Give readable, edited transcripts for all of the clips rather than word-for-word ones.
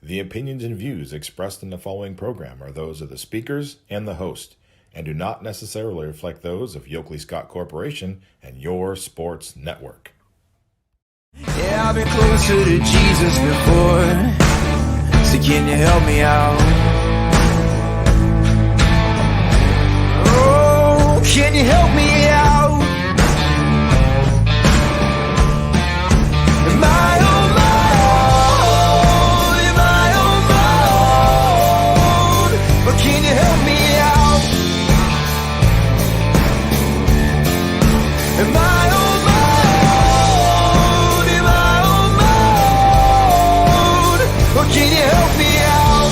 The opinions and views expressed in the following program are those of the speakers and the host, and do not necessarily reflect those of Yoakley Scott Corporation and your sports network. Yeah, I've been closer to Jesus before, so can you help me out? Oh, can you help me out? Am I on my own? Am I on my own? But can you help me out? Am I on my own? Am I on my own? Or can you help me out?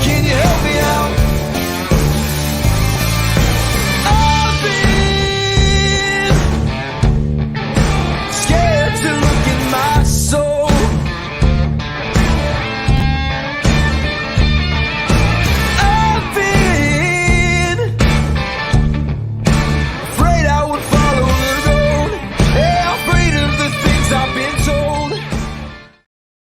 Can you help me out? I've been scared to look in my soul. I've been afraid I would follow the road. Yeah, afraid of the things I've been told.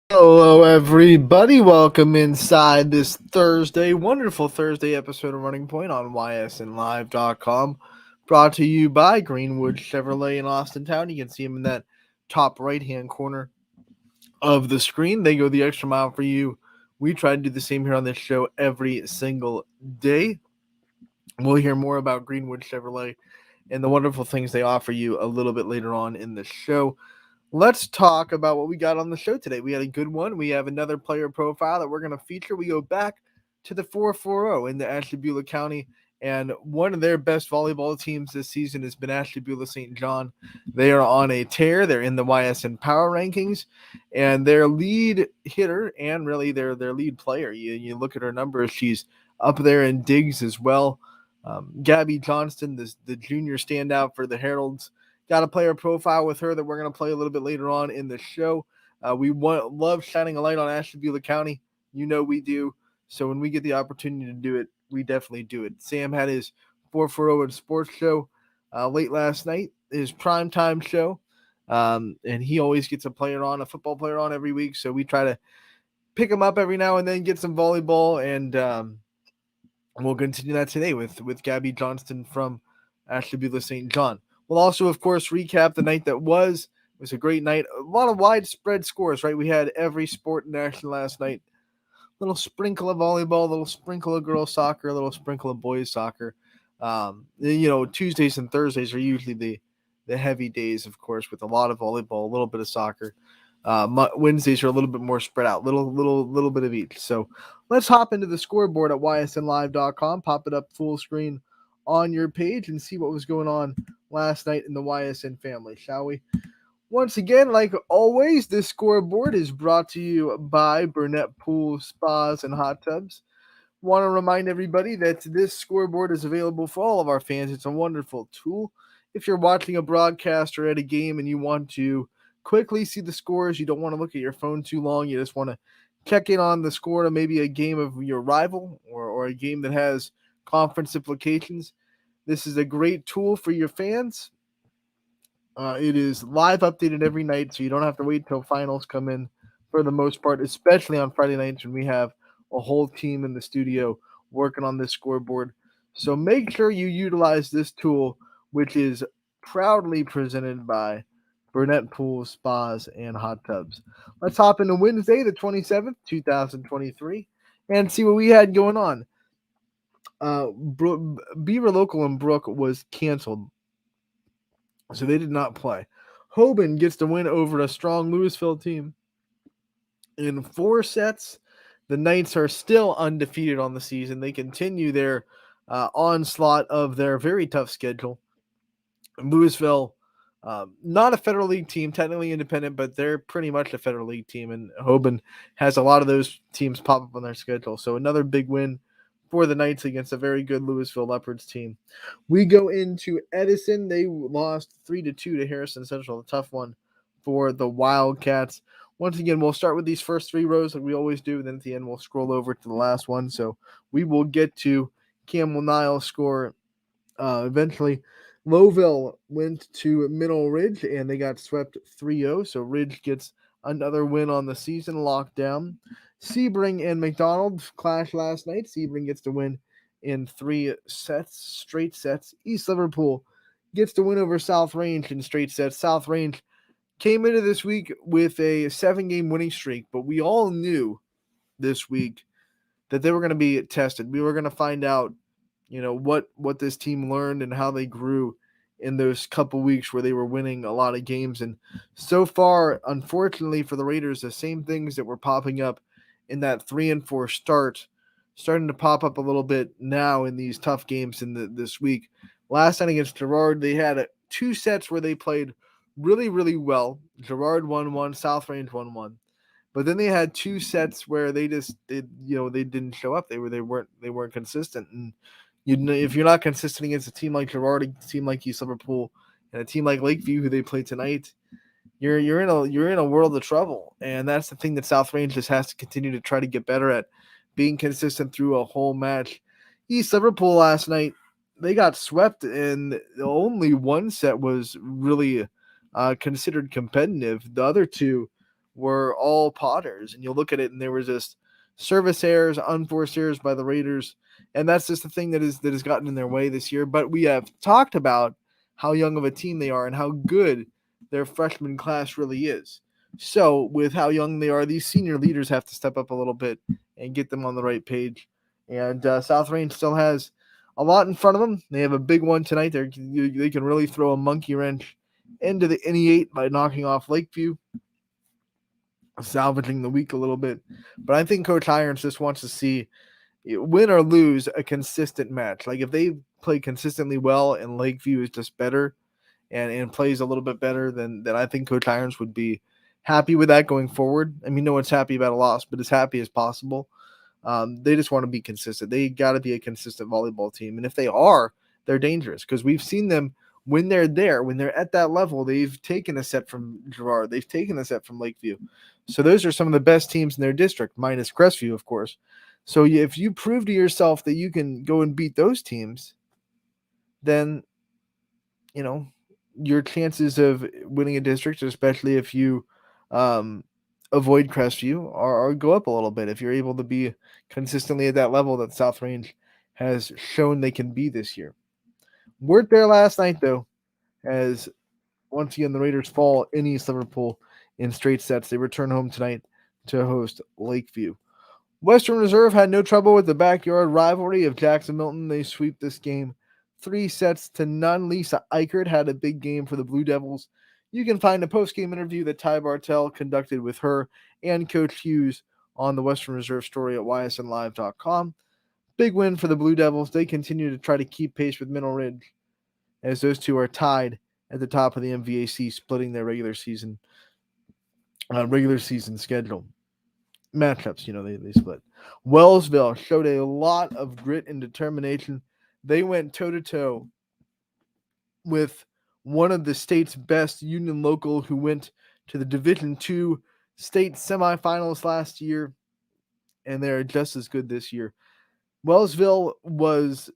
Hello, everybody. Welcome inside this Thursday, wonderful Thursday episode of Running Point on YSNLive.com. Brought to you by Greenwood Chevrolet in Austintown. You can see them in that top right-hand corner of the screen. They go the extra mile for you. We try to do the same here on this show every single day. We'll hear more about Greenwood Chevrolet and the wonderful things they offer you a little bit later on in the show. Let's talk about what we got on the show today. We had a good one. We have another player profile that we're going to feature. We go back to the 440 in the Ashtabula County, and one of their best volleyball teams this season has been Ashtabula St. John. They are on a tear. They're in the YSN Power Rankings, and their lead hitter and really their lead player, you look at her numbers, she's up there in digs as well. Gabby Johnston, the junior standout for the Heralds. Got a player profile with her that we're going to play a little bit later on in the show. We love shining a light on Ashtabula County. You know we do. So when we get the opportunity to do it, we definitely do it. Sam had his 440 sports show late last night, his primetime show. And he always gets a football player on every week. So we try to pick him up every now and then, get some volleyball. And we'll continue that today with Gabby Johnston from Ashtabula St. John. We'll also, of course, recap the night that was. It was a great night. A lot of widespread scores, right? We had every sport in action last night. A little sprinkle of volleyball, a little sprinkle of girls soccer, a little sprinkle of boys soccer. Tuesdays and Thursdays are usually the heavy days, of course, with a lot of volleyball, a little bit of soccer. Wednesdays are a little bit more spread out, little bit of each. So let's hop into the scoreboard at ysnlive.com, pop it up full screen on your page and see what was going on last night in the YSN family, shall we? Once again, like always, this scoreboard is brought to you by Burnett Pool Spas and Hot Tubs. Want to remind everybody that this scoreboard is available for all of our fans. It's a wonderful tool. If you're watching a broadcast or at a game and you want to quickly see the scores, you don't want to look at your phone too long, you just want to check in on the score to maybe a game of your rival or a game that has conference implications, this is a great tool for your fans. It is live updated every night, so you don't have to wait till finals come in for the most part, especially on Friday nights when we have a whole team in the studio working on this scoreboard. So make sure you utilize this tool, which is proudly presented by Burnett Pool Spas and Hot Tubs. Let's hop into Wednesday, the 27th, 2023, and see what we had going on. Beaver Local in Brook was canceled, so they did not play. Hoban gets the win over a strong Louisville team in 4 sets. The Knights are still undefeated on the season. They continue their onslaught of their very tough schedule. Louisville, not a Federal League team, technically independent, but they're pretty much a Federal League team, and Hoban has a lot of those teams pop up on their schedule. So another big win for the Knights against a very good Louisville Leopards team. We go into Edison. They lost 3-2 to Harrison Central, a tough one for the Wildcats. Once again, we'll start with these first 3 rows like we always do, and then at the end we'll scroll over to the last one. So we will get to Campbell Niles' score eventually. Lowville went to Middle Ridge, and they got swept 3-0, so Ridge gets another win on the season, locked down. Sebring and McDonald clashed last night. Sebring gets to win in 3 sets, straight sets. East Liverpool gets to win over South Range in straight sets. South Range came into this week with a 7-game winning streak, but we all knew this week that they were going to be tested. We were going to find out, what this team learned and how they grew in those couple weeks where they were winning a lot of games. And so far, unfortunately for the Raiders, the same things that were popping up in that 3-4 start, starting to pop up a little bit now in these tough games this week. Last night against Girard, they had 2 sets where they played really, really well. Girard won 1, South Range won 1. But then they had 2 sets where they didn't show up. They weren't consistent. And if you're not consistent against a team like Girard, a team like East Liverpool, and a team like Lakeview, who they play tonight, you're in a world of trouble. And that's the thing that South Range just has to continue to try to get better at, being consistent through a whole match. East Liverpool last night, they got swept, and only one set was really considered competitive. The other 2 were all Potters, and you'll look at it, and there was just service errors, unforced errors by the Raiders, and that's just the thing that has gotten in their way this year. But we have talked about how young of a team they are and how good their freshman class really is. So with how young they are, these senior leaders have to step up a little bit and get them on the right page. And South Range still has a lot in front of them. They have a big one tonight. They can really throw a monkey wrench into the NE8 by knocking off Lakeview, salvaging the week a little bit. But I think Coach Irons just wants to see, win or lose, a consistent match. Like if they play consistently well and Lakeview is just better and plays a little bit better, then I think Coach Irons would be happy with that going forward. I mean, no one's happy about a loss, but as happy as possible. They just want to be consistent. They got to be a consistent volleyball team. And if they are, they're dangerous, because we've seen them when they're there, when they're at that level. They've taken a set from Girard. They've taken a set from Lakeview. So those are some of the best teams in their district, minus Crestview, of course. So if you prove to yourself that you can go and beat those teams, then, your chances of winning a district, especially if you avoid Crestview, are go up a little bit if you're able to be consistently at that level that South Range has shown they can be this year. Weren't there last night, though, as once again the Raiders fall in East Liverpool in straight sets. They return home tonight to host Lakeview. Western Reserve had no trouble with the backyard rivalry of Jackson Milton. They sweep this game 3-0. Lisa Eichert had a big game for the Blue Devils. You can find a post-game interview that Ty Bartell conducted with her and Coach Hughes on the Western Reserve story at ysnlive.com. Big win for the Blue Devils. They continue to try to keep pace with Mineral Ridge, as those 2 are tied at the top of the MVAC, splitting their regular season schedule. Matchups, they split. Wellsville showed a lot of grit and determination. They went toe-to-toe with one of the state's best, Union Local, who went to the Division II state semifinals last year, and they're just as good this year. Wellsville was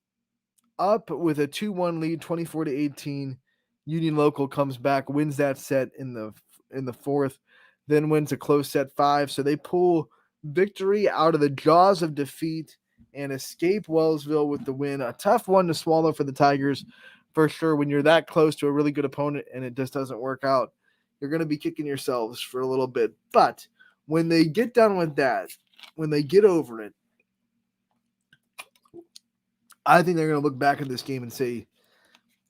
up with a 2-1 lead, 24-18. Union Local comes back, wins that set in the fourth, then wins a close set 5. So they pull victory out of the jaws of defeat and escape Wellsville with the win. A tough one to swallow for the Tigers, for sure. When you're that close to a really good opponent and it just doesn't work out, you're going to be kicking yourselves for a little bit. But when they get done with that, when they get over it, I think they're going to look back at this game and say,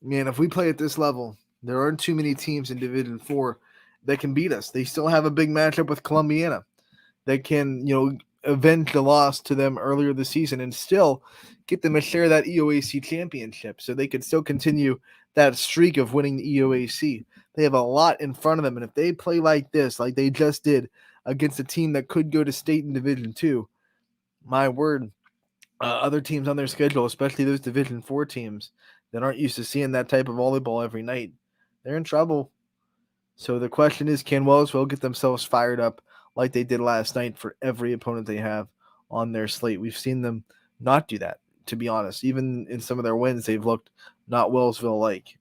man, if we play at this level, there aren't too many teams in Division 4 that can beat us. They still have a big matchup with Columbiana that can, avenge the loss to them earlier this season and still get them a share of that EOAC championship, so they can still continue that streak of winning the EOAC. They have a lot in front of them, and if they play like this, like they just did against a team that could go to state in Division 2, my word, other teams on their schedule, especially those Division 4 teams that aren't used to seeing that type of volleyball every night, they're in trouble. So the question is, can Wellsville get themselves fired up like they did last night for every opponent they have on their slate? We've seen them not do that, to be honest. Even in some of their wins, they've looked not Wellsville-like.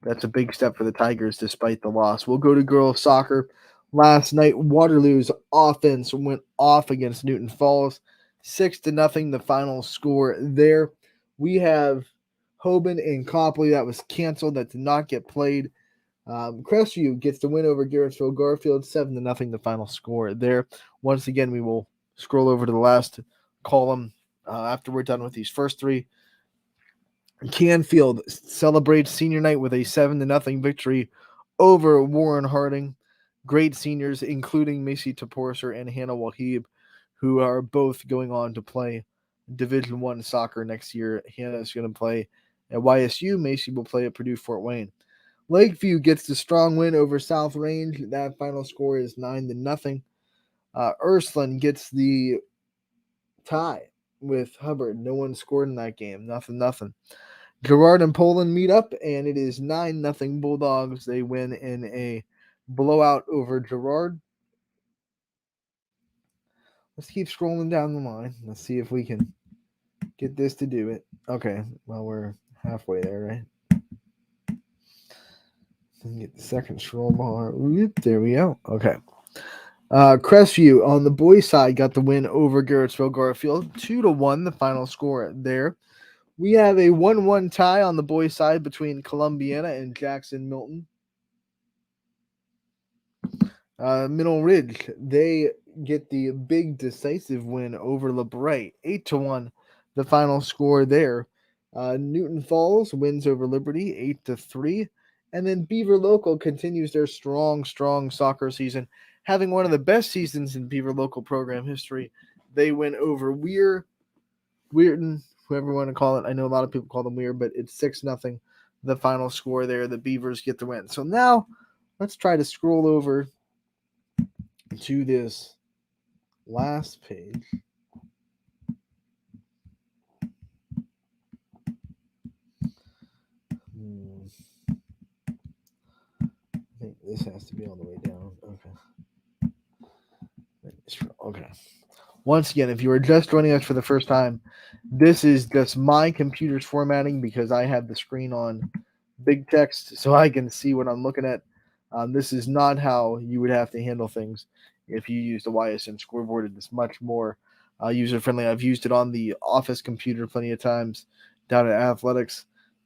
that's a big step for the Tigers despite the loss. We'll go to girls soccer. Last night, Waterloo's offense went off against Newton Falls, 6-0. The final score there. We have Hoban and Copley. That was canceled. That did not get played. Crestview gets the win over Garrettsville Garfield, 7-0. The final score there. Once again, we will scroll over to the last column after we're done with these first three. Canfield celebrates senior night with a 7-0 victory over Warren Harding. Great seniors, including Macy Toporser and Hannah Wahib, who are both going on to play Division I soccer next year. Hannah is going to play at YSU. Macy will play at Purdue Fort Wayne. Lakeview gets the strong win over South Range. That final score is 9-0. Ursuline gets the tie with Hubbard. No one scored in that game. Nothing. Girard and Poland meet up, and it is 9-0 Bulldogs. They win in a blowout over Girard. Let's keep scrolling down the line. Let's see if we can get this to do it. Okay, well, we're halfway there, right? Get the second scroll bar. There we go. Okay. Crestview on the boys' side got the win over Garrettsville Garfield, 2-1. The final score there. We have a 1-1 tie on the boys' side between Columbiana and Jackson Milton. Middle Ridge, they get the big decisive win over LeBray, 8-1. The final score there. Newton Falls wins over Liberty, 8-3. And then Beaver Local continues their strong soccer season, having one of the best seasons in Beaver Local program history. They win over Weirton, whoever you want to call it. I know a lot of people call them Weird, but it's 6-0. The final score there. The Beavers get the win. So now let's try to scroll over to this last page. I think this has to be all the way down. Okay. Once again, if you are just joining us for the first time, this is just my computer's formatting because I have the screen on big text so I can see what I'm looking at. This is not how you would have to handle things if you use the YSN scoreboard. It is much more user-friendly. I've used it on the office computer plenty of times down at athletics,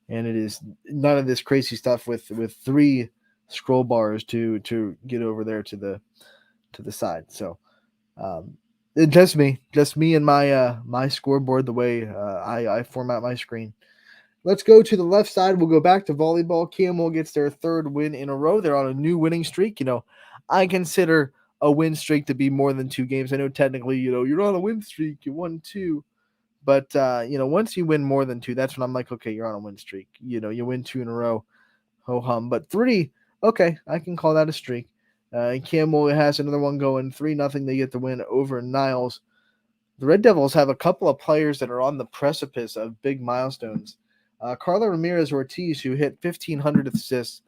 and it is none of this crazy stuff with 3 scroll bars to get over there to the side. So just me and my scoreboard, the way I format my screen. Let's go to the left side. We'll go back to volleyball. Camel gets their 3rd win in a row. They're on a new winning streak. I consider a win streak to be more than 2 games. I know technically, you're on a win streak. You won 2. But, once you win more than 2, that's when I'm like, okay, you're on a win streak. You win 2 in a row. Ho-hum. But 3, okay, I can call that a streak. Camel has another one going. 3-0. They get the win over Niles. The Red Devils have a couple of players that are on the precipice of big milestones. Carla Ramirez-Ortiz, who hit 1,500 assists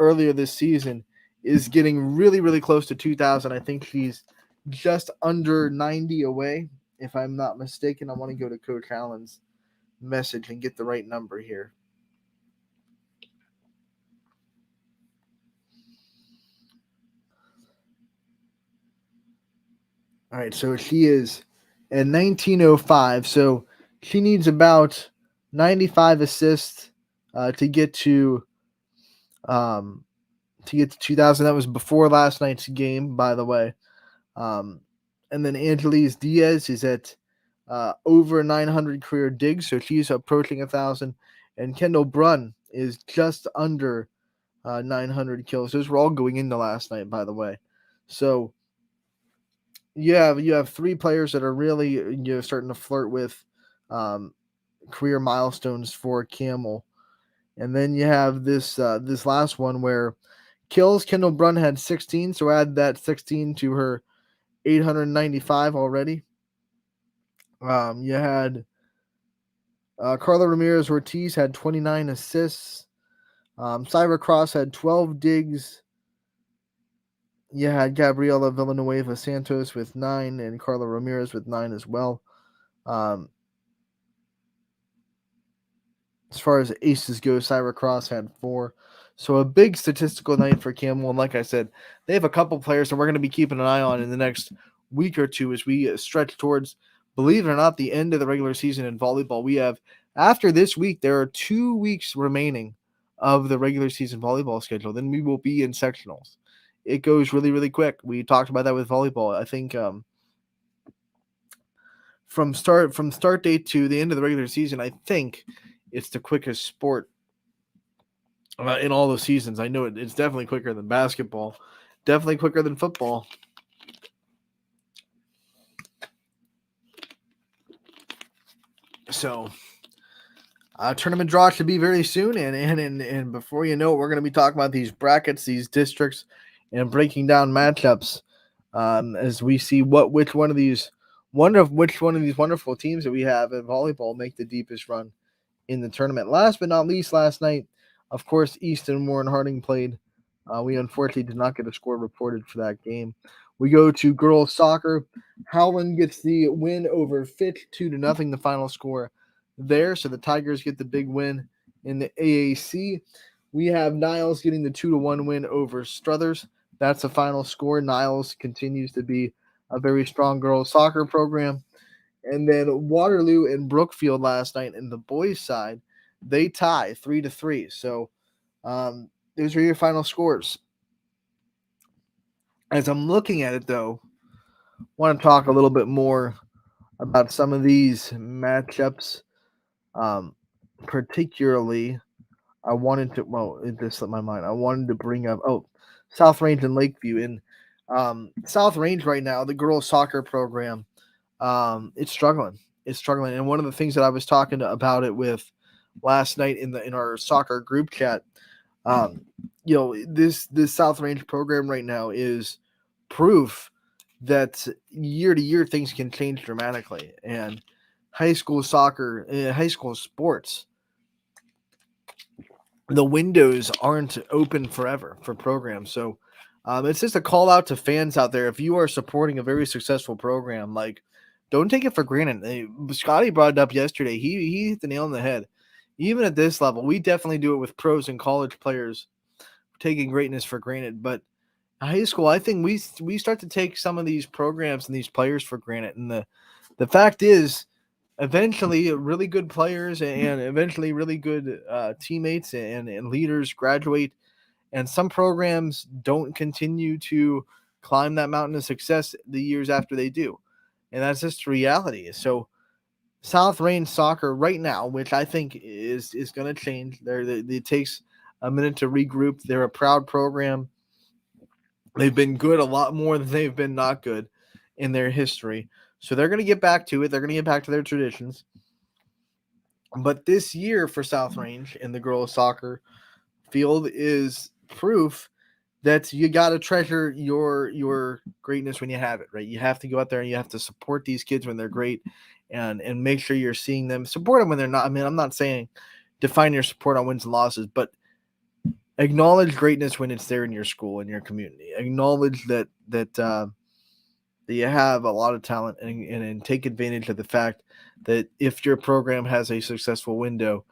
earlier this season, is getting really, really close to 2,000. I think she's just under 90 away, if I'm not mistaken. I want to go to Coach Allen's message and get the right number here. All right, so she is at 1905, so she needs about 95 assists to get to 2,000. That was before last night's game, by the way. And then Angelise Diaz is at over 900 career digs, so she's approaching 1,000. And Kendall Brunn is just under 900 kills. Those were all going into last night, by the way. So you have 3 players that are really starting to flirt with career milestones for Camel. And then you have this last one where kills. Kendall Brunn had 16, so add that 16 to her 895 already. You had Carla Ramirez-Ortiz had 29 assists. Syra Cross had 12 digs. You had Gabriela Villanueva Santos with 9 and Carla Ramirez with 9 as well. As far as aces go, Syra Cross had 4. So a big statistical night for Campbell. And like I said, they have a couple players that we're going to be keeping an eye on in the next week or two as we stretch towards, believe it or not, the end of the regular season in volleyball. We have, after this week, there are 2 weeks remaining of the regular season volleyball schedule. Then we will be in sectionals. It goes really, really quick. We talked about that with volleyball. I think from start date to the end of the regular season, I think it's the quickest sport in all those seasons. I know it's definitely quicker than basketball, definitely quicker than football. So, tournament draw should be very soon, and before you know it, we're going to be talking about these brackets, these districts, and breaking down matchups as we see which one of these wonderful teams that we have in volleyball make the deepest run in the tournament. Last but not least, last night, of course, Easton Warren Harding played. We unfortunately did not get a score reported for that game. We go to girls soccer. Howland gets the win over Fitch, 2-0, the final score there. So the Tigers get the big win in the AAC. We have Niles getting the 2-1 win over Struthers. That's the final score. Niles continues to be a very strong girls soccer program. And then Waterloo and Brookfield last night in the boys' side, they tie 3-3. So those are your final scores. As I'm looking at it, though, I want to talk a little bit more about some of these matchups. Particularly, I wanted to, well, it just slipped my mind. I wanted to bring up, South Range and Lakeview. In South Range right now, the girls' soccer program, it's struggling. It's struggling. And one of the things that I was talking about it with last night in our soccer group chat, this South Range program right now is proof that year to year things can change dramatically. And high school soccer, high school sports, the windows aren't open forever for programs. So it's just a call out to fans out there. If you are supporting a very successful program, like, don't take it for granted. Scotty brought it up yesterday. He hit the nail on the head. Even at this level, we definitely do it with pros and college players taking greatness for granted. But high school, I think we start to take some of these programs and these players for granted. And the fact is, eventually, really good players and eventually really good teammates and leaders graduate, and some programs don't continue to climb that mountain of success the years after they do, and that's just reality. So South Range soccer right now, which I think is going to change. It takes a minute to regroup. They're a proud program. They've been good a lot more than they've been not good in their history. So they're going to get back to it. They're going to get back to their traditions. But this year for South Range in the girls soccer field is proof that you got to treasure your greatness when you have it, right? You have to go out there and you have to support these kids when they're great and make sure you're seeing them. Support them when they're not. I mean, I'm not saying define your support on wins and losses, but acknowledge greatness when it's there in your school, in your community. Acknowledge that you have a lot of talent and take advantage of the fact that if your program has a successful window,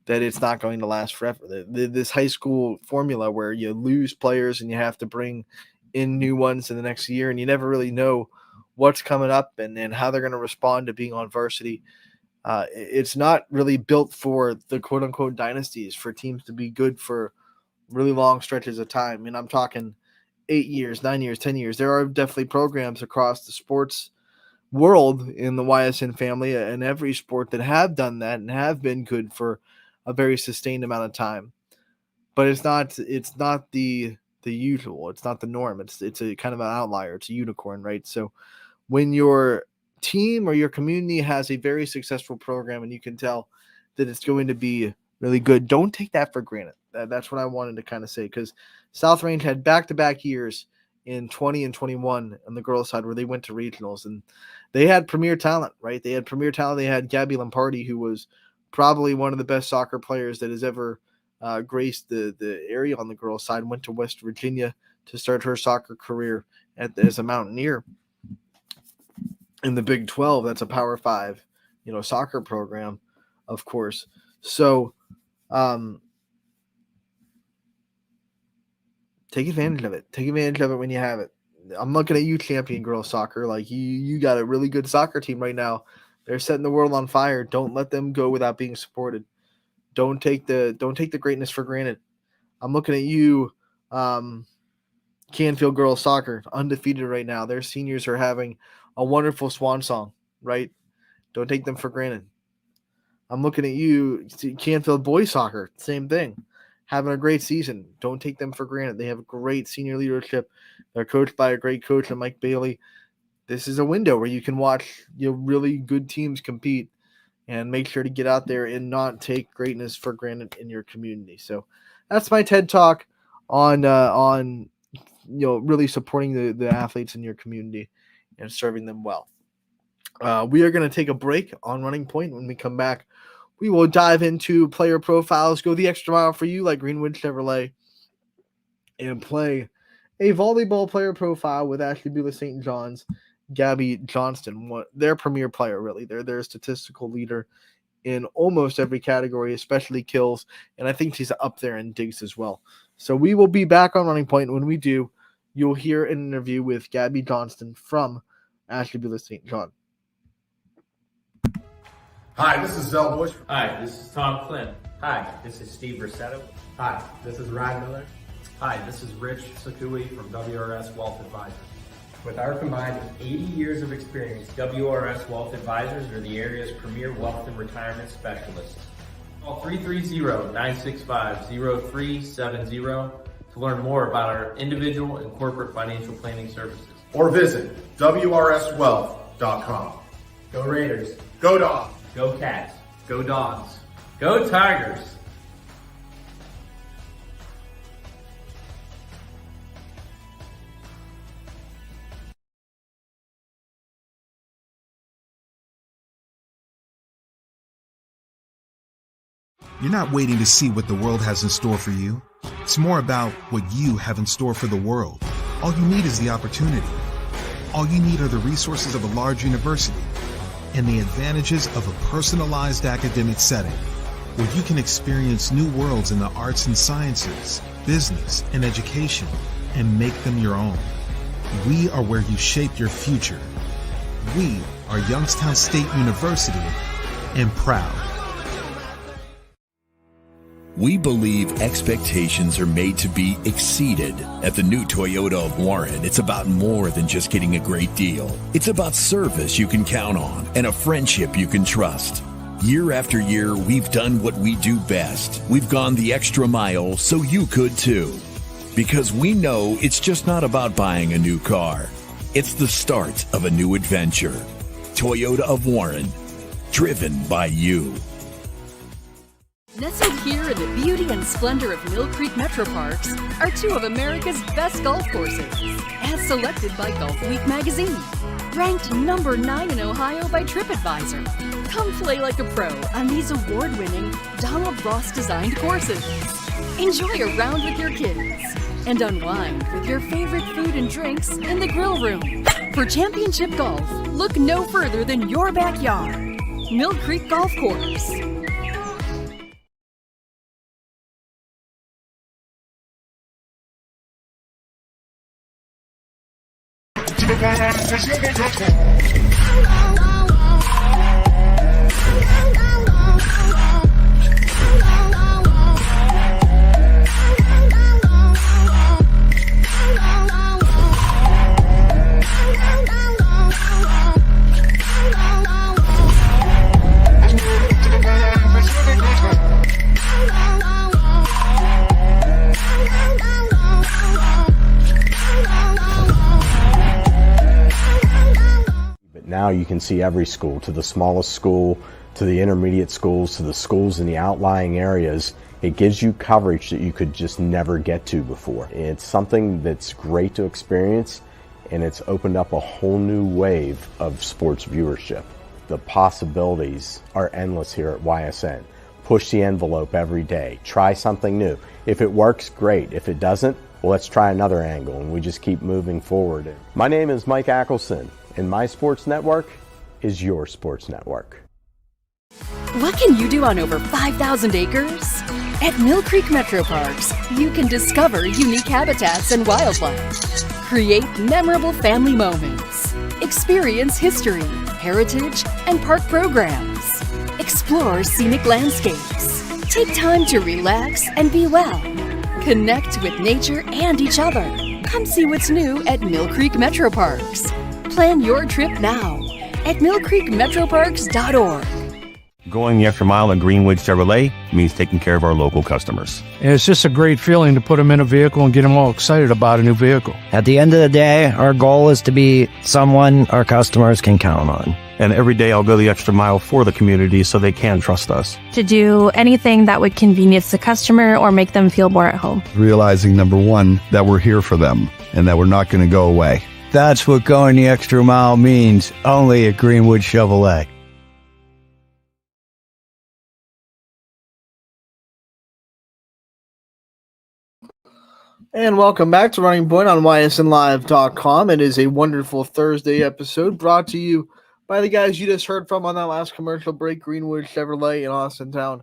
that it's not going to last forever. This high school formula where you lose players and you have to bring in new ones in the next year, and you never really know what's coming up and how they're going to respond to being on varsity. It's not really built for the quote unquote dynasties, for teams to be good for really long stretches of time. I mean, I'm talking 8 years, 9 years, 10 years. There are definitely programs across the sports world in the YSN family and every sport that have done that and have been good for a very sustained amount of time. But it's not the usual. It's not the norm. It's a kind of an outlier. It's a unicorn, right? So when your team or your community has a very successful program and you can tell that it's going to be really good, don't take that for granted. That's what I wanted to kind of say, because South Range had back-to-back years in 20 and 21 on the girls' side where they went to regionals, and they had premier talent, right? They had premier talent. They had Gabby Lampardi, who was probably one of the best soccer players that has ever graced the area on the girls' side, went to West Virginia to start her soccer career as a Mountaineer in the Big 12. That's a Power 5, soccer program, of course. So, Take advantage of it. Take advantage of it when you have it. I'm looking at you, champion girls soccer. Like you got a really good soccer team right now. They're setting the world on fire. Don't let them go without being supported. Don't take the greatness for granted. I'm looking at you, Canfield girls soccer, undefeated right now. Their seniors are having a wonderful swan song, right? Don't take them for granted. I'm looking at you, Canfield boys soccer, same thing. Having a great season. Don't take them for granted. They have great senior leadership. They're coached by a great coach, Mike Bailey. This is a window where you can watch really good teams compete, and make sure to get out there and not take greatness for granted in your community. So that's my TED Talk on really supporting the athletes in your community and serving them well. We are going to take a break on Running Point. When we come back, we will dive into player profiles, go the extra mile for you like Greenwood Chevrolet, and play a volleyball player profile with Ashtabula St. John's, Gabby Johnston, their premier player, really. They're their statistical leader in almost every category, especially kills, and I think she's up there in digs as well. So we will be back on Running Point. When we do, you'll hear an interview with Gabby Johnston from Ashtabula St. John. Hi, this is Zell Bush. Hi, this is Tom Flynn. Hi, this is Steve Rossetto. Hi, this is Ryan Miller. Hi, this is Rich Sakui from WRS Wealth Advisors. With our combined 80 years of experience, WRS Wealth Advisors are the area's premier wealth and retirement specialists. Call 330-965-0370 to learn more about our individual and corporate financial planning services. Or visit WRSwealth.com. go Raiders, Go Dogs! Go Cats! Go Dogs! Go Tigers! You're not waiting to see what the world has in store for you. It's more about what you have in store for the world. All you need is the opportunity. All you need are the resources of a large university and the advantages of a personalized academic setting where you can experience new worlds in the arts and sciences, business, and education and make them your own. We are where you shape your future. We are Youngstown State University and proud. We believe expectations are made to be exceeded. At the new Toyota of Warren, it's about more than just getting a great deal. It's about service you can count on and a friendship you can trust. Year after year, we've done what we do best. We've gone the extra mile so you could too. Because we know it's just not about buying a new car. It's the start of a new adventure. Toyota of Warren, driven by you. Nestled here in the beauty and splendor of Mill Creek Metro Parks are two of America's best golf courses, as selected by Golf Week magazine. Ranked number 9 in Ohio by TripAdvisor. Come play like a pro on these award-winning Donald Ross-designed courses. Enjoy a round with your kids and unwind with your favorite food and drinks in the grill room. For championship golf, look no further than your backyard. Mill Creek Golf Course. Now you can see every school, to the smallest school, to the intermediate schools, to the schools in the outlying areas. It gives you coverage that you could just never get to before. It's something that's great to experience, and it's opened up a whole new wave of sports viewership. The possibilities are endless here at YSN. Push the envelope every day. Try something new. If it works, great. If it doesn't, well, let's try another angle, and we just keep moving forward. My name is Mike Ackelson, and my sports network is your sports network. What can you do on over 5,000 acres? At Mill Creek Metro Parks, you can discover unique habitats and wildlife, create memorable family moments, experience history, heritage, and park programs, explore scenic landscapes, take time to relax and be well, connect with nature and each other. Come see what's new at Mill Creek Metro Parks. Plan your trip now at millcreekmetroparks.org. Going the extra mile at Greenwood Chevrolet means taking care of our local customers. And it's just a great feeling to put them in a vehicle and get them all excited about a new vehicle. At the end of the day, our goal is to be someone our customers can count on. And every day I'll go the extra mile for the community so they can trust us. To do anything that would convenience the customer or make them feel more at home. Realizing, number one, that we're here for them and that we're not going to go away. That's what going the extra mile means, only at Greenwood Chevrolet. And welcome back to Running Point on ysnlive.com. It is a wonderful Thursday episode brought to you by the guys you just heard from on that last commercial break, Greenwood Chevrolet in Austintown.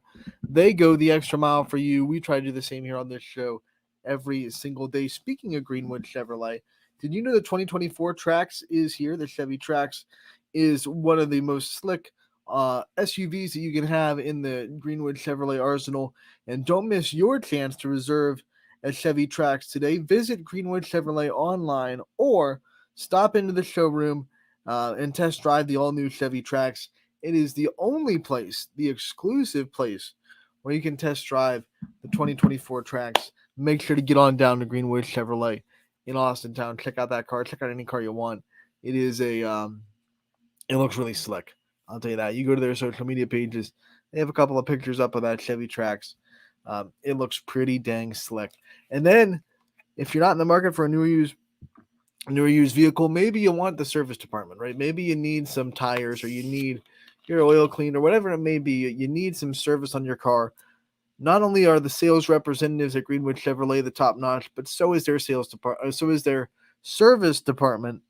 They go the extra mile for you. We try to do the same here on this show every single day. Speaking of Greenwood Chevrolet, did you know the 2024 Trax is here? The Chevy Trax is one of the most slick SUVs that you can have in the Greenwood Chevrolet arsenal. And don't miss your chance to reserve a Chevy Trax today. Visit Greenwood Chevrolet online or stop into the showroom and test drive the all-new Chevy Trax. It is the only place, the exclusive place, where you can test drive the 2024 Trax. Make sure to get on down to Greenwood Chevrolet in Austintown. Check out that car. Check out any car you want. It is it looks really slick. I'll tell you that. You go to their social media pages, they have a couple of pictures up of that Chevy Trax. It looks pretty dang slick. And then, if you're not in the market for a newer used vehicle, maybe you want the service department, right? Maybe you need some tires or you need your oil cleaned or whatever it may be. You need some service on your car. Not only are the sales representatives at Greenwood Chevrolet the top notch, but so is their sales department. So is their service department.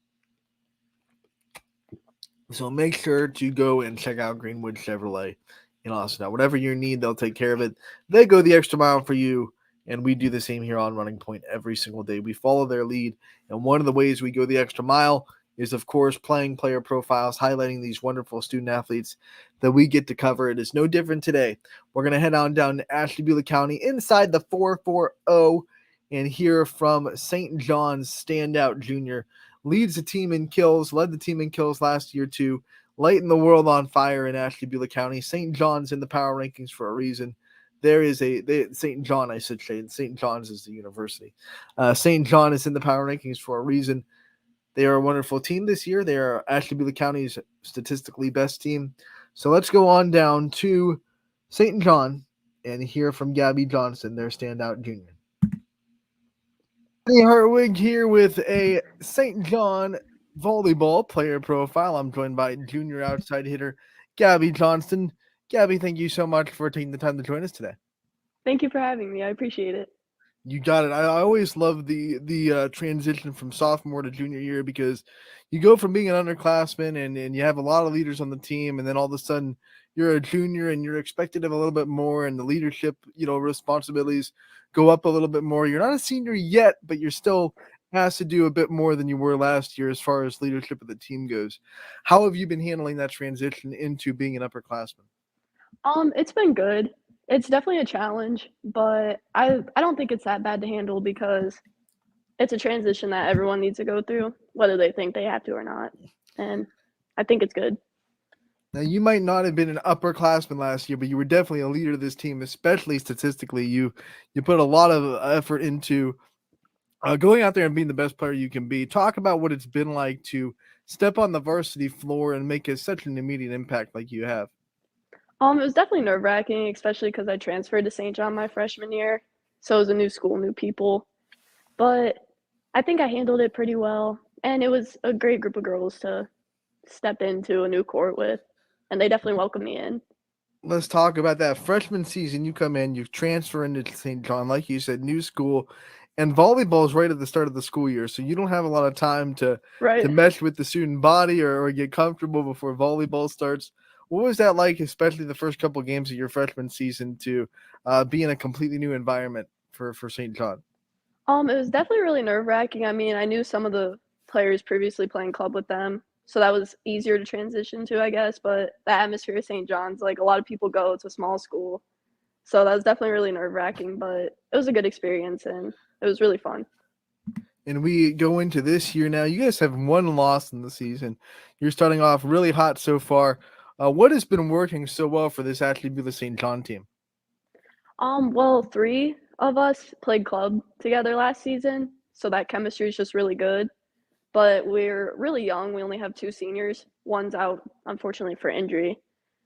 So make sure to go and check out Greenwood Chevrolet in Austin. Now, whatever you need, they'll take care of it. They go the extra mile for you, and we do the same here on Running Point every single day. We follow their lead, and one of the ways we go the extra mile is, of course, playing player profiles, highlighting these wonderful student athletes that we get to cover. It is no different today. We're going to head on down to Ashtabula County inside the 440 and hear from St. John's standout junior. Leads the team in kills, led the team in kills last year too. Lighting the world on fire in Ashtabula County. St. John's in the power rankings for a reason. St. John, I should say. St. John's is the university. St. John is in the power rankings for a reason. They are a wonderful team this year. They are Ashtabula County's statistically best team. So let's go on down to St. John and hear from Gabby Johnson, their standout junior. Hey, Hartwig here with a St. John volleyball player profile. I'm joined by junior outside hitter Gabby Johnston. Gabby, thank you so much for taking the time to join us today. Thank you for having me. I appreciate it. You got it. I always love the transition from sophomore to junior year because you go from being an underclassman and you have a lot of leaders on the team, and then all of a sudden you're a junior and you're expected of a little bit more, and the leadership, responsibilities go up a little bit more. You're not a senior yet, but you're still asked to do a bit more than you were last year as far as leadership of the team goes. How have you been handling that transition into being an upperclassman? It's been good. It's definitely a challenge, but I don't think it's that bad to handle because it's a transition that everyone needs to go through, whether they think they have to or not. And I think it's good. Now, you might not have been an upperclassman last year, but you were definitely a leader of this team, especially statistically. You put a lot of effort into going out there and being the best player you can be. Talk about what it's been like to step on the varsity floor and make such an immediate impact like you have. It was definitely nerve-wracking, especially because I transferred to St. John my freshman year. So it was a new school, new people. But I think I handled it pretty well. And it was a great group of girls to step into a new court with. And they definitely welcomed me in. Let's talk about that. Freshman season, you come in, you transfer into St. John, like you said, new school. And volleyball is right at the start of the school year. So you don't have a lot of time to mesh with the student body or get comfortable before volleyball starts. What was that like, especially the first couple of games of your freshman season, to be in a completely new environment for St. John? It was definitely really nerve-wracking. I mean, I knew some of the players previously playing club with them, so that was easier to transition to, I guess, but the atmosphere of St. John's, like, a lot of people go, it's a small school, so that was definitely really nerve-wracking, but it was a good experience, and it was really fun. And we go into this year now. You guys have one loss in the season. You're starting off really hot so far. What has been working so well for this actually be the St. John team? Well, 3 of us played club together last season, so that chemistry is just really good. But we're really young. We only have 2 seniors. One's out, unfortunately, for injury.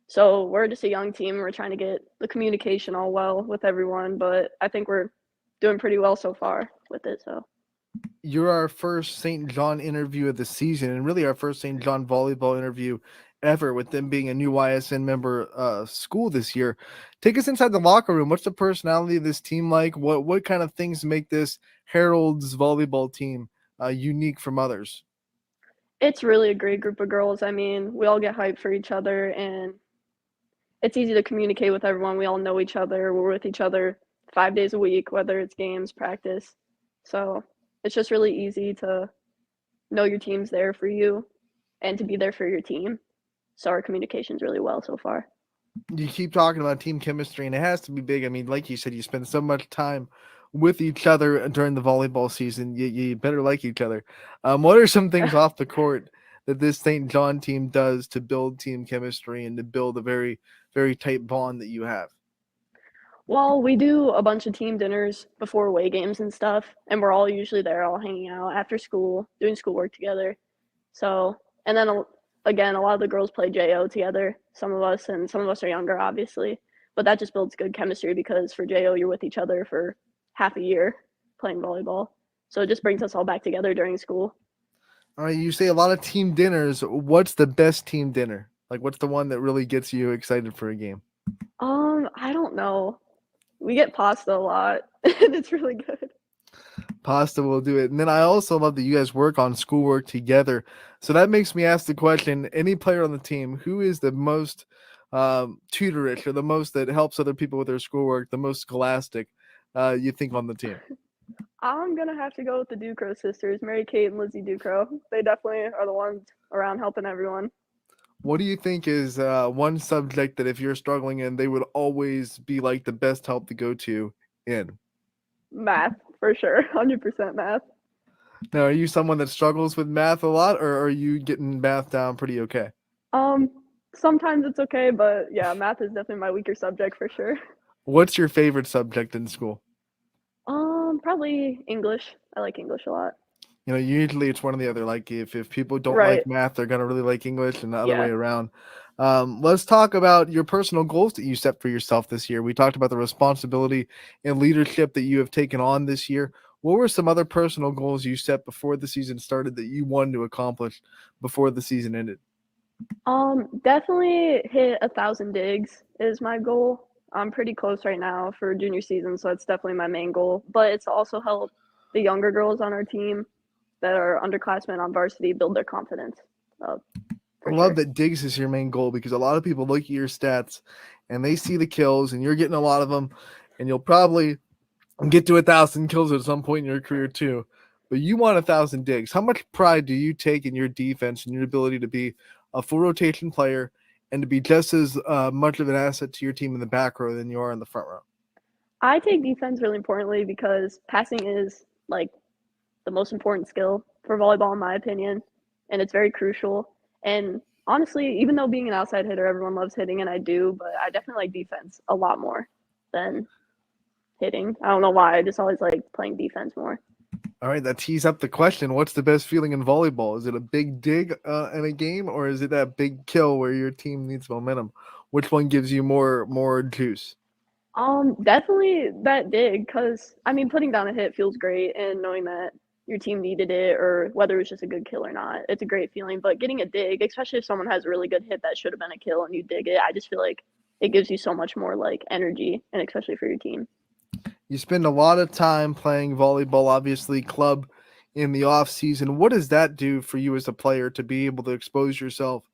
So we're just a young team. We're trying to get the communication all well with everyone, but I think we're doing pretty well so far with it. So You're our first St. John interview of the season, and really our first St. John volleyball interview ever, with them being a new YSN member school this year. Take us inside the locker room. What's the personality of this team like? What kind of things make this Herald's volleyball team unique from others? it's really a great group of girls. I mean, we all get hyped for each other, and it's easy to communicate with everyone. We all know each other. We're with each other 5 days a week, whether it's games, practice. So it's just really easy to know your team's there for you and to be there for your team. So our communication's really well so far. You keep talking about team chemistry, and it has to be big. I mean, like you said, you spend so much time with each other during the volleyball season. You better like each other. What are some things off the court that this St. John team does to build team chemistry and to build a very, very tight bond that you have? Well, we do a bunch of team dinners before away games and stuff, and we're all usually there, all hanging out after school, doing schoolwork together. So, and then again, a lot of the girls play JO together, some of us, and some of us are younger, obviously. But that just builds good chemistry because for JO, you're with each other for half a year playing volleyball. So it just brings us all back together during school. All right, you say a lot of team dinners. What's the best team dinner? Like, what's the one that really gets you excited for a game? I don't know. We get pasta a lot, and it's really good. Pasta will do it. And then I also love that you guys work on schoolwork together. So that makes me ask the question, any player on the team, who is the most tutorish, or the most that helps other people with their schoolwork, the most scholastic you think on the team? I'm gonna have to go with the Ducro sisters, Mary Kate and Lizzie Ducro. They definitely are the ones around helping everyone. What do you think is one subject that if you're struggling in, they would always be like the best help to go to in? Math, for sure. 100% math. Now, are you someone that struggles with math a lot, or are you getting math down pretty okay? Sometimes it's okay, but yeah, math is definitely my weaker subject for sure. What's your favorite subject in school? Probably English. I like English a lot. You know, usually it's one or the other. Like if people don't Right. like math, they're gonna really like English, and the other Yeah. way around. Let's talk about your personal goals that you set for yourself this year. We talked about the responsibility and leadership that you have taken on this year. What were some other personal goals you set before the season started that you wanted to accomplish before the season ended? Definitely hit 1,000 digs is my goal. I'm pretty close right now for junior season, so it's definitely my main goal. But it's also help the younger girls on our team that are underclassmen on varsity build their confidence up. I love that digs is your main goal, because a lot of people look at your stats and they see the kills, and you're getting a lot of them, and you'll probably get to 1,000 kills at some point in your career too. But you want 1,000 digs. How much pride do you take in your defense and your ability to be a full rotation player and to be just as much of an asset to your team in the back row than you are in the front row? I take defense really importantly because passing is like the most important skill for volleyball, in my opinion, and it's very crucial. And honestly, even though being an outside hitter, everyone loves hitting, and I do, but I definitely like defense a lot more than hitting. I don't know why. I just always like playing defense more. All right, that tees up the question. What's the best feeling in volleyball? Is it a big dig in a game, or is it that big kill where your team needs momentum? Which one gives you more juice? Definitely that dig, because I mean, putting down a hit feels great, and knowing that your team needed it, or whether it was just a good kill or not, it's a great feeling. But getting a dig, especially if someone has a really good hit that should have been a kill and you dig it, I just feel like it gives you so much more like energy, and especially for your team. You spend a lot of time playing volleyball, obviously club in the off season. What does that do for you as a player to be able to expose yourself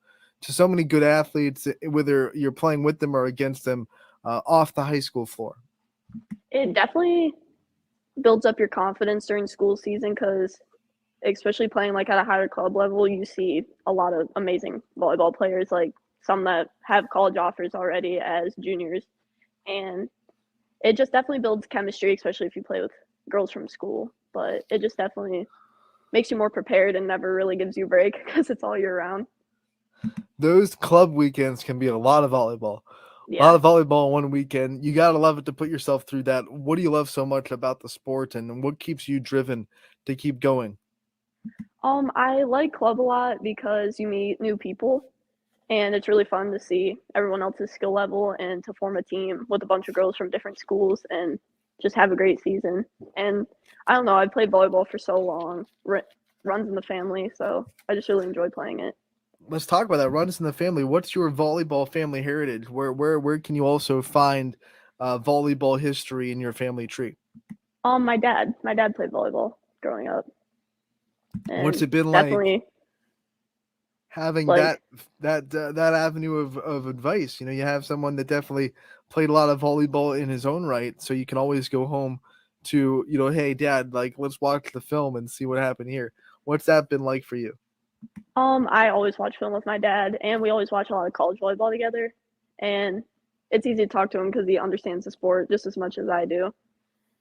to so many good athletes, whether you're playing with them or against them, off the high school floor? It definitely builds up your confidence during school season because, especially playing like at a higher club level, you see a lot of amazing volleyball players, like some that have college offers already as juniors. And it just definitely builds chemistry, especially if you play with girls from school. But it just definitely makes you more prepared and never really gives you a break because it's all year round. Those club weekends can be a lot of volleyball. A lot of volleyball in one weekend. You got to love it to put yourself through that. What do you love so much about the sport, and what keeps you driven to keep going? I like club a lot because you meet new people and it's really fun to see everyone else's skill level and to form a team with a bunch of girls from different schools and just have a great season. And I don't know, I've played volleyball for so long, runs in the family, so I just really enjoy playing it. Let's talk about that. Runs in the family. What's your volleyball family heritage? Where can you also find volleyball history in your family tree? My dad played volleyball growing up. What's it been definitely like having like that avenue of advice? You have someone that definitely played a lot of volleyball in his own right, so you can always go home to, hey dad, like let's watch the film and see what happened here. What's that been like for you? I always watch film with my dad, and we always watch a lot of college volleyball together. And it's easy to talk to him because he understands the sport just as much as I do.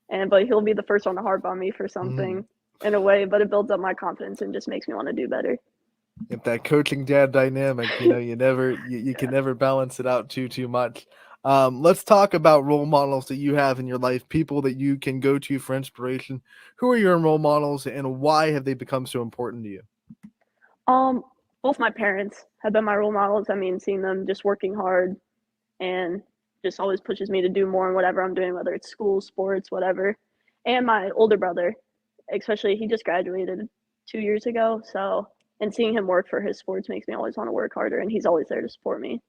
But he'll be the first one to harp on me for something in a way, but it builds up my confidence and just makes me want to do better. If that coaching dad dynamic, you can never balance it out too much. Let's talk about role models that you have in your life, people that you can go to for inspiration. Who are your role models, and why have they become so important to you? Both my parents have been my role models. I mean, seeing them just working hard and just always pushes me to do more in whatever I'm doing, whether it's school, sports, whatever. And my older brother, especially, he just graduated 2 years ago. So, and seeing him work for his sports makes me always want to work harder, and he's always there to support me.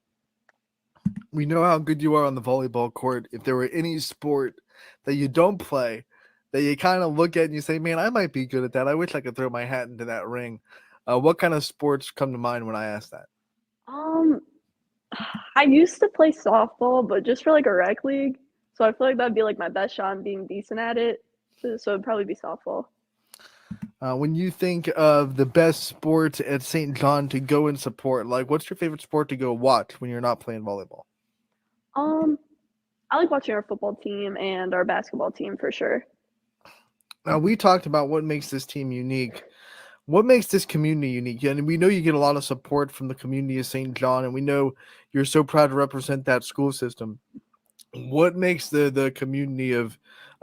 We know how good you are on the volleyball court. If there were any sport that you don't play, that you kind of look at and you say, man, I might be good at that. I wish I could throw my hat into that ring. What kind of sports come to mind when I ask that? I used to play softball, but just for like a rec league. So I feel like that'd be like my best shot in being decent at it. So it'd probably be softball. When you think of the best sports at St. John to go and support, like what's your favorite sport to go watch when you're not playing volleyball? I like watching our football team and our basketball team for sure. Now, we talked about what makes this team unique. What makes this community unique? And we know you get a lot of support from the community of St. John, and we know you're so proud to represent that school system. What makes the community of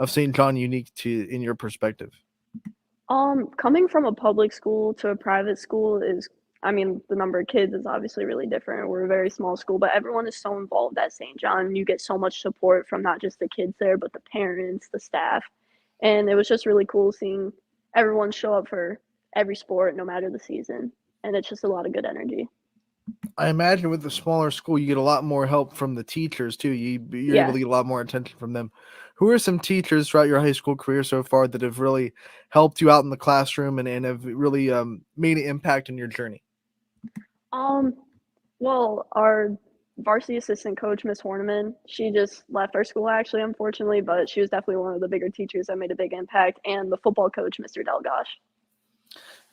St. John unique in your perspective? Coming from a public school to a private school is, I mean, the number of kids is obviously really different. We're a very small school, but everyone is so involved at St. John. You get so much support from not just the kids there, but the parents, the staff. And it was just really cool seeing everyone show up for every sport, no matter the season. And it's just a lot of good energy. I imagine with the smaller school, you get a lot more help from the teachers too. You're able to get a lot more attention from them. Who are some teachers throughout your high school career so far that have really helped you out in the classroom and have really made an impact in your journey? Well, our varsity assistant coach, Miss Horniman, she just left our school actually, unfortunately, but she was definitely one of the bigger teachers that made a big impact. And the football coach, Mr. Delgosh.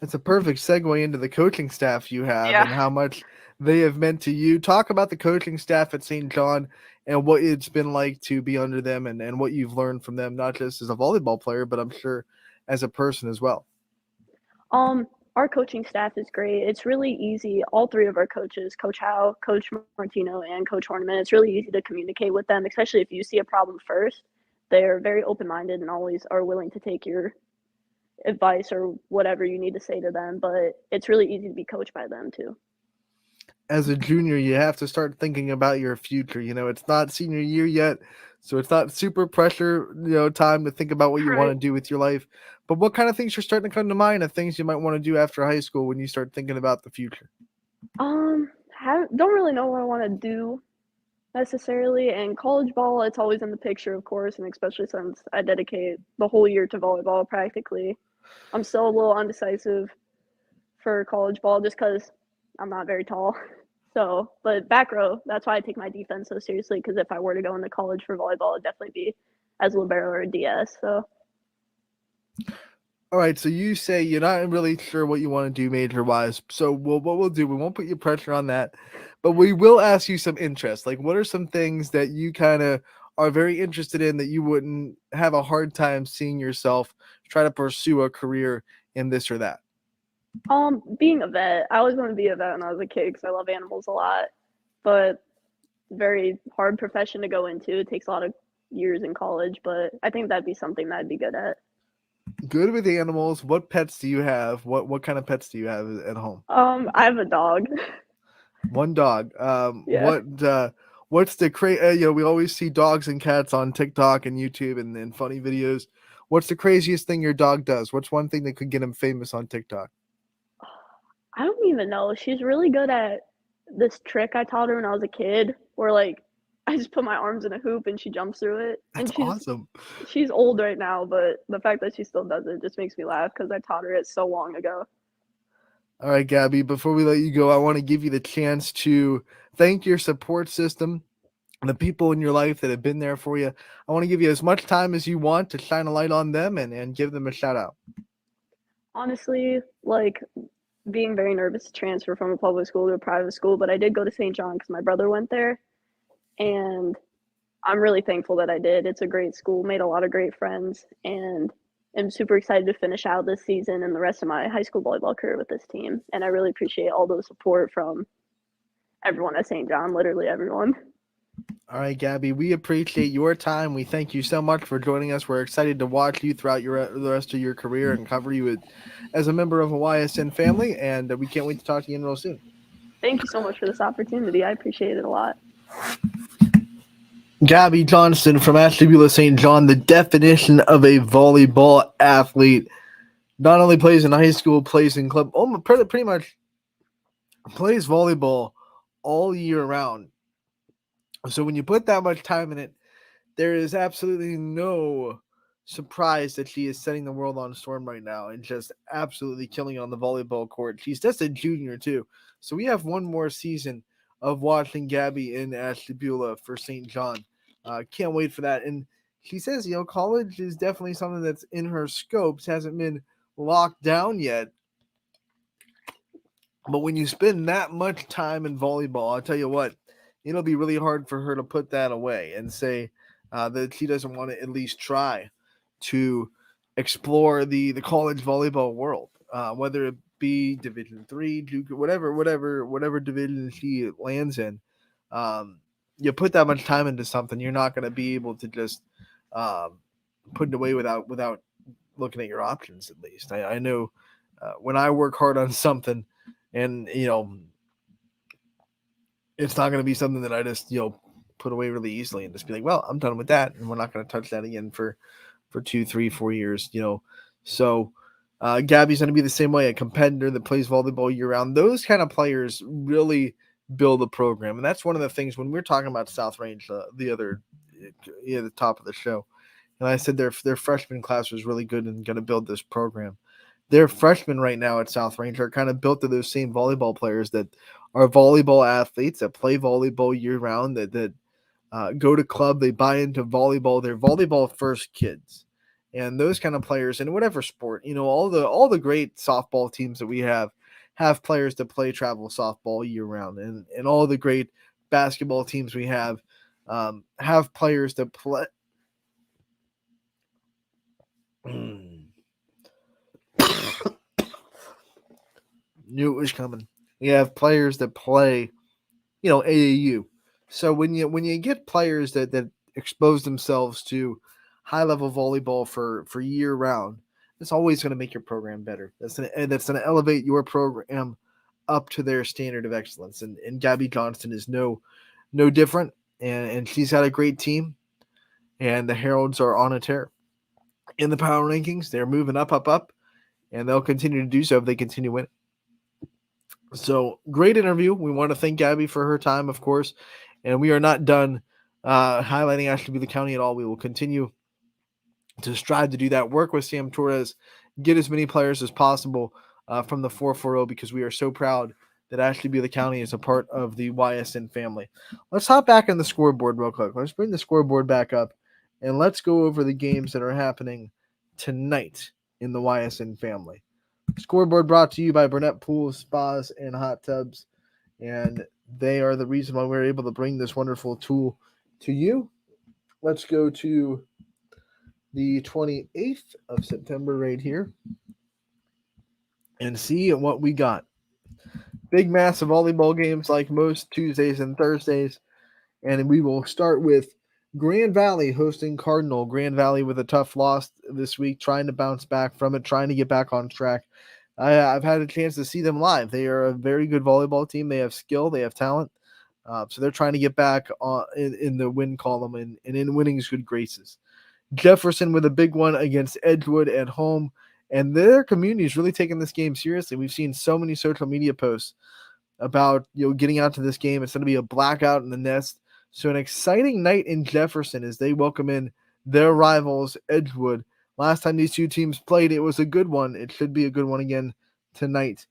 That's a perfect segue into the coaching staff you have and how much they have meant to you. Talk about the coaching staff at St. John and what it's been like to be under them and what you've learned from them, not just as a volleyball player, but I'm sure as a person as well. Our coaching staff is great. It's really easy. All three of our coaches, Coach Howe, Coach Martino, and Coach Horniman, it's really easy to communicate with them, especially if you see a problem first. They're very open-minded and always are willing to take your advice or whatever you need to say to them, but it's really easy to be coached by them too. As a junior, you have to start thinking about your future. It's not senior year yet, so it's not super pressure, time to think about what you want to do with your life. But what kind of things are starting to come to mind of things you might want to do after high school when you start thinking about the future? Don't really know what I want to do necessarily. And college ball, it's always in the picture, of course, and especially since I dedicate the whole year to volleyball practically. I'm still a little undecisive for college ball just because I'm not very tall. So, but back row, that's why I take my defense so seriously, because if I were to go into college for volleyball, it'd definitely be as libero or DS. So, All right, so you say you're not really sure what you want to do major-wise. So what we'll do, we won't put you pressure on that, but we will ask you some interest. Like, what are some things that you kind of are very interested in that you wouldn't have a hard time seeing yourself try to pursue a career in this or that? being a vet, I always wanted to be a vet when I was a kid because I love animals a lot, but very hard profession to go into. It takes a lot of years in college, but I think that'd be something that I'd be good at. Good with animals. What pets do you have? What kind of pets do you have at home? I have a dog. One dog. Yeah. What's the we always see dogs and cats on TikTok and YouTube and funny videos. What's the craziest thing your dog does? What's one thing that could get him famous on TikTok? I don't even know. She's really good at this trick I taught her when I was a kid, where like I just put my arms in a hoop and she jumps through it. That's awesome. She's old right now, but the fact that she still does it just makes me laugh because I taught her it so long ago. All right, Gabby, before we let you go, I want to give you the chance to thank your support system and the people in your life that have been there for you. I want to give you as much time as you want to shine a light on them and give them a shout out. Honestly, like being very nervous to transfer from a public school to a private school, but I did go to St. John because my brother went there, and I'm really thankful that I did. It's a great school, made a lot of great friends, and I'm super excited to finish out this season and the rest of my high school volleyball career with this team. And I really appreciate all the support from everyone at St. John, literally everyone. All right, Gabby, we appreciate your time. We thank you so much for joining us. We're excited to watch you throughout the rest of your career and cover you as a member of a YSN family, and we can't wait to talk to you real soon. Thank you so much for this opportunity. I appreciate it a lot. Gabby Johnston from Ashtabula St. John, the definition of a volleyball athlete. Not only plays in high school, plays in club, pretty much plays volleyball all year round. So when you put that much time in it, there is absolutely no surprise that she is setting the world on storm right now and just absolutely killing on the volleyball court. She's just a junior too. So we have one more season of watching Gabby in Ashtabula for St. John. Can't wait for that. And she says, college is definitely something that's in her scopes, hasn't been locked down yet. But when you spend that much time in volleyball, I'll tell you what, it'll be really hard for her to put that away and say that she doesn't want to at least try to explore the college volleyball world, whether it be Division III, Duke, whatever division she lands in. You put that much time into something, you're not going to be able to just put it away without looking at your options. At least I know when I work hard on something, and it's not going to be something that I just put away really easily and just be like, well, I'm done with that, and we're not going to touch that again for 2, 3, 4 years. So Gabby's going to be the same way, a competitor that plays volleyball year round. Those kind of players really build a program, and that's one of the things when we're talking about South Range the top of the show, and I said their freshman class was really good and going to build this program. Their freshmen right now at South Range are kind of built to those same volleyball players that are volleyball athletes that play volleyball year round, that go to club, they buy into volleyball. They're volleyball first kids, and those kind of players in whatever sport, all the great softball teams that we have players that play travel softball year round, and all the great basketball teams we have players that play. Knew it was coming. You have players that play, AAU. So when you get players that expose themselves to high level volleyball for year round, it's always going to make your program better. That's going to elevate your program up to their standard of excellence. And Gabby Johnston is no different. And she's had a great team. And the Heralds are on a tear in the power rankings. They're moving up, and they'll continue to do so if they continue winning. So great interview. We want to thank Gabby for her time, of course, and we are not done highlighting Ashtabula County at all. We will continue to strive to do that, work with Sam Torres, get as many players as possible from the 440, because we are so proud that Ashley County is a part of the YSN family. Let's hop back in the scoreboard real quick. Let's bring the scoreboard back up, and let's go over the games that are happening tonight in the YSN family. Scoreboard brought to you by Burnett Pools, Spas, and Hot Tubs, and they are the reason why we're able to bring this wonderful tool to you. Let's go to the 28th of September right here and see what we got. Big, massive volleyball games like most Tuesdays and Thursdays. And we will start with Grand Valley hosting Cardinal. Grand Valley with a tough loss this week, trying to bounce back from it, trying to get back on track. I've had a chance to see them live. They are a very good volleyball team. They have skill. They have talent. So they're trying to get back in the win column and in winning's good graces. Jefferson with a big one against Edgewood at home. And their community is really taking this game seriously. We've seen so many social media posts about getting out to this game. It's going to be a blackout in the nest. So an exciting night in Jefferson as they welcome in their rivals, Edgewood. Last time these two teams played, it was a good one. It should be a good one again tonight.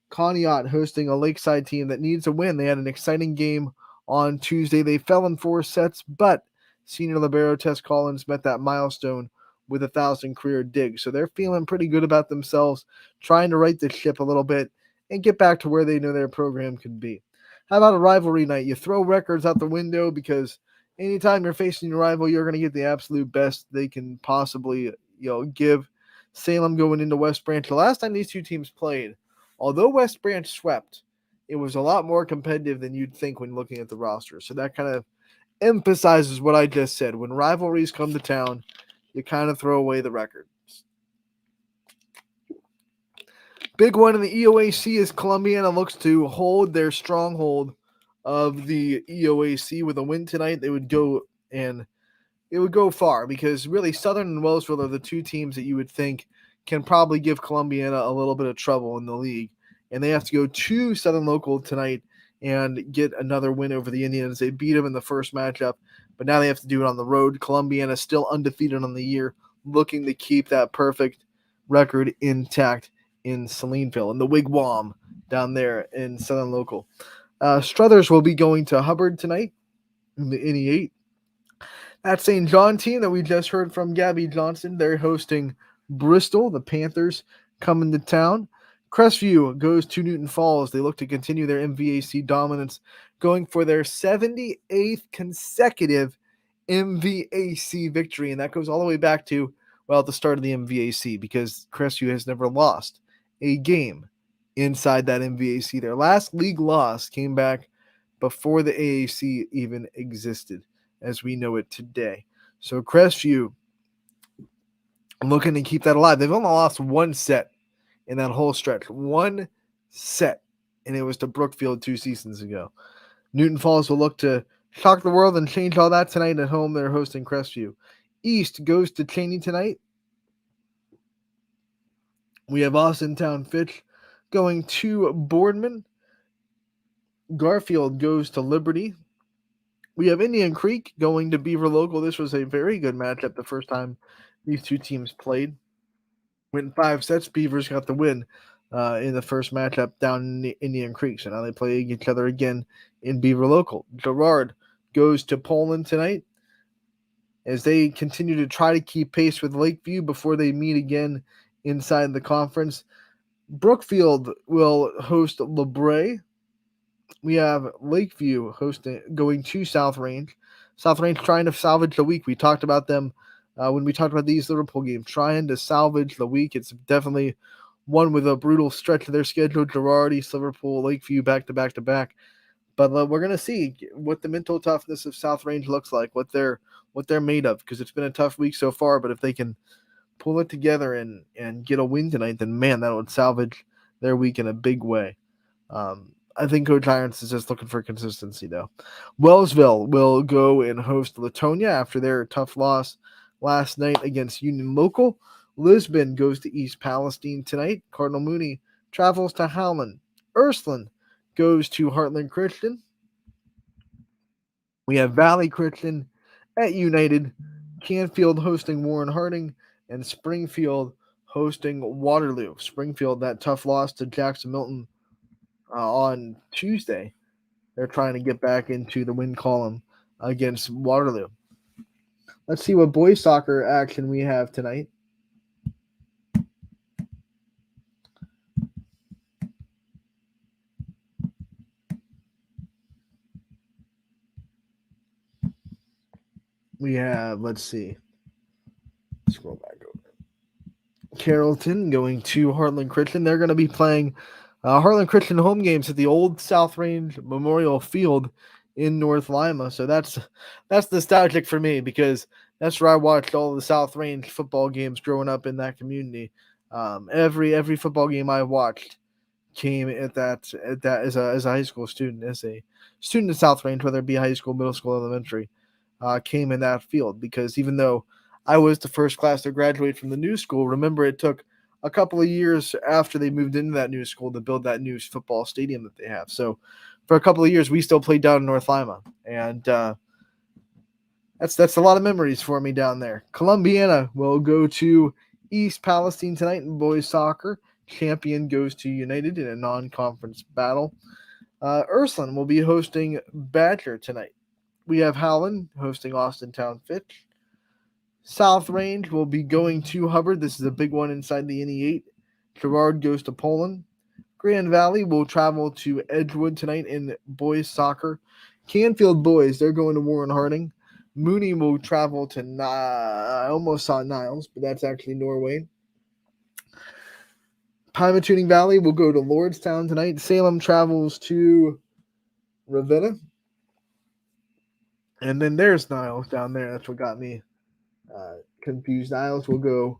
Conneaut hosting a Lakeside team that needs a win. They had an exciting game on Tuesday. They fell in 4 sets, but senior libero Tess Collins met that milestone with 1,000 career digs. So they're feeling pretty good about themselves, trying to right the ship a little bit and get back to where they know their program could be. How about a rivalry night? You throw records out the window because anytime you're facing your rival, you're going to get the absolute best they can possibly give. Salem going into West Branch. The last time these two teams played, although West Branch swept, it was a lot more competitive than you'd think when looking at the roster. So that kind of emphasizes what I just said. When rivalries come to town, you kind of throw away the records. Big one in the EOAC is Columbiana looks to hold their stronghold of the EOAC with a win tonight. They would go and it would go far because really Southern and Wellsville are the two teams that you would think can probably give Columbiana a little bit of trouble in the league. And they have to go to Southern Local tonight and get another win over the Indians. They beat them in the first matchup, but now they have to do it on the road. Columbiana still undefeated on the year, looking to keep that perfect record intact in Salineville, in the Wigwam down there in Southern Local. Struthers will be going to Hubbard tonight in the NE8. That St. John team that we just heard from Gabby Johnson, they're hosting Bristol. The Panthers coming to town. Crestview goes to Newton Falls. They look to continue their MVAC dominance, going for their 78th consecutive MVAC victory. And that goes all the way back to, the start of the MVAC, because Crestview has never lost a game inside that MVAC. Their last league loss came back before the AAC even existed as we know it today. So Crestview looking to keep that alive. They've only lost one set in that whole stretch. One set. And it was to Brookfield 2 seasons ago. Newton Falls will look to shock the world and change all that tonight at home. They're hosting Crestview. East goes to Cheney tonight. We have Austin Town Fitch going to Boardman. Garfield goes to Liberty. We have Indian Creek going to Beaver Local. This was a very good matchup the first time these two teams played. Went 5 sets. Beavers got the win in the first matchup down in Indian Creek. So now they play each other again in Beaver Local. Girard goes to Poland tonight as they continue to try to keep pace with Lakeview before they meet again inside the conference. Brookfield will host LeBray. We have Lakeview going to South Range. South Range trying to salvage the week. We talked about them when we talked about these Liverpool games, trying to salvage the week. It's definitely one with a brutal stretch of their schedule. Girard, East Liverpool, Lakeview back to back to back. But we're going to see what the mental toughness of South Range looks like, what they're made of, because it's been a tough week so far. But if they can pull it together and get a win tonight, then man, that would salvage their week in a big way. I think Coach Irons is just looking for consistency, though. Wellsville will go and host Latonia after their tough loss last night against Union Local. Lisbon goes to East Palestine tonight. Cardinal Mooney travels to Howland. Ursuline goes to Heartland Christian. We have Valley Christian at United. Canfield hosting Warren Harding. And Springfield hosting Waterloo. Springfield, that tough loss to Jackson Milton on Tuesday. They're trying to get back into the win column against Waterloo. Let's see what boys soccer action we have tonight. We have, let's see. Scroll back over. Carrollton going to Heartland Christian. They're going to be playing Heartland Christian home games at the old South Range Memorial Field in North Lima. So that's nostalgic for me because that's where I watched all the South Range football games growing up in that community. Every football game I watched came at that as a high school student, as a student at South Range, whether it be high school, middle school, elementary, came in that field because even though I was the first class to graduate from the new school, remember it took a couple of years after they moved into that new school to build that new football stadium that they have. So for a couple of years, we still played down in North Lima, and that's a lot of memories for me down there. Columbiana will go to East Palestine tonight in boys soccer. Champion goes to United in a non-conference battle. Ursuline will be hosting Badger tonight. We have Howland hosting Austin Town Fitch. South Range will be going to Hubbard. This is a big one inside the NE8. Gerard goes to Poland. Grand Valley will travel to Edgewood tonight in boys soccer. Canfield boys, they're going to Warren Harding. Mooney will travel to I almost saw Niles, but that's actually Norway. Pymatuning Valley will go to Lordstown tonight. Salem travels to Ravenna. And then there's Niles down there. That's what got me confused. Niles will go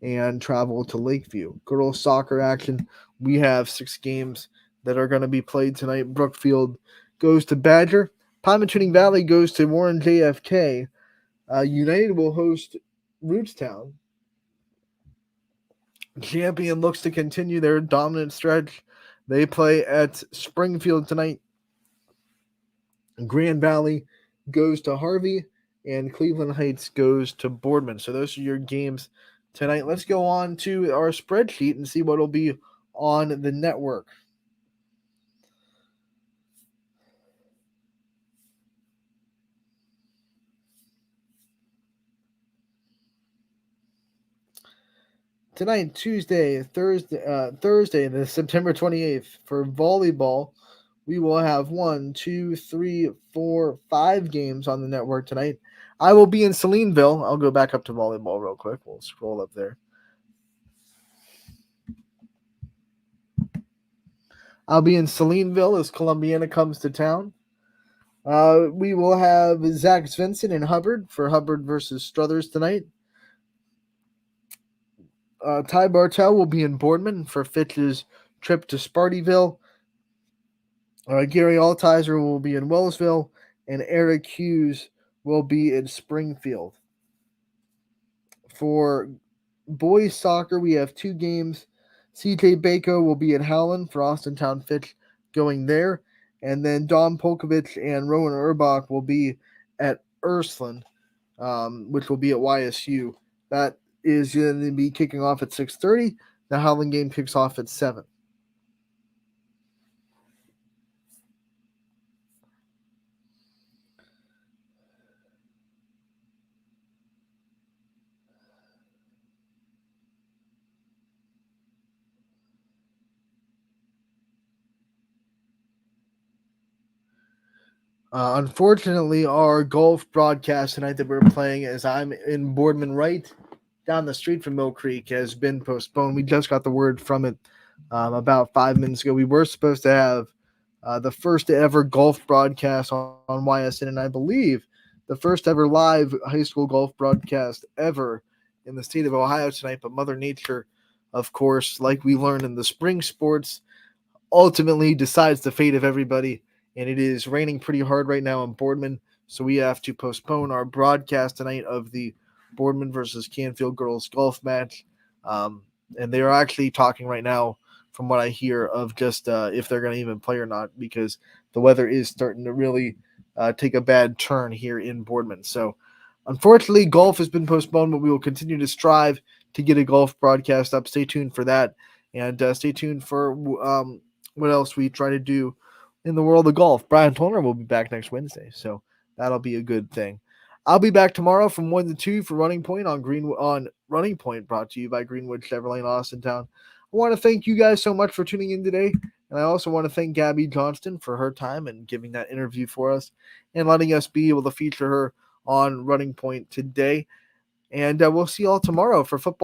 and travel to Lakeview. Girls soccer action. We have 6 games that are going to be played tonight. Brookfield goes to Badger. Pymatuning Valley goes to Warren JFK. United will host Rootstown. Champion looks to continue their dominant stretch. They play at Springfield tonight. Grand Valley goes to Harvey, and Cleveland Heights goes to Boardman. So those are your games tonight. Let's go on to our spreadsheet and see what will be on the network. Tonight, Thursday, the September 28th, for volleyball, we will have 1, 2, 3, 4, 5 games on the network tonight. I will be in Salineville. I'll go back up to volleyball real quick. We'll scroll up there. I'll be in Salineville as Columbiana comes to town. We will have Zach Svensson in Hubbard for Hubbard versus Struthers tonight. Ty Bartel will be in Boardman for Fitch's trip to Spartyville. Gary Altizer will be in Wellsville, and Eric Hughes will be in Springfield. For boys soccer, we have 2 games. CJ Bako will be at Howland for Austin Town Fitch going there. And then Dom Polkovich and Rowan Urbach will be at Ursuline, which will be at YSU. That is going to be kicking off at 6:30. The Howland game kicks off at 7. Unfortunately, our golf broadcast tonight that we're playing as I'm in Boardman right down the street from Mill Creek has been postponed. We just got the word from it about 5 minutes ago. We were supposed to have the first ever golf broadcast on YSN, and I believe the first ever live high school golf broadcast ever in the state of Ohio tonight. But Mother Nature, of course, like we learned in the spring sports, ultimately decides the fate of everybody. And it is raining pretty hard right now in Boardman, so we have to postpone our broadcast tonight of the Boardman versus Canfield girls golf match. And they are actually talking right now, from what I hear, of just if they're going to even play or not, because the weather is starting to really take a bad turn here in Boardman. So unfortunately, golf has been postponed, but we will continue to strive to get a golf broadcast up. Stay tuned for that, and stay tuned for what else we try to do in the world of golf. Brian Tollner will be back next Wednesday, so that'll be a good thing. I'll be back tomorrow from 1 to 2 for Running Point on Running Point, brought to you by Greenwood Chevrolet in Austintown. I want to thank you guys so much for tuning in today, and I also want to thank Gabby Johnston for her time and giving that interview for us and letting us be able to feature her on Running Point today. And we'll see you all tomorrow for football.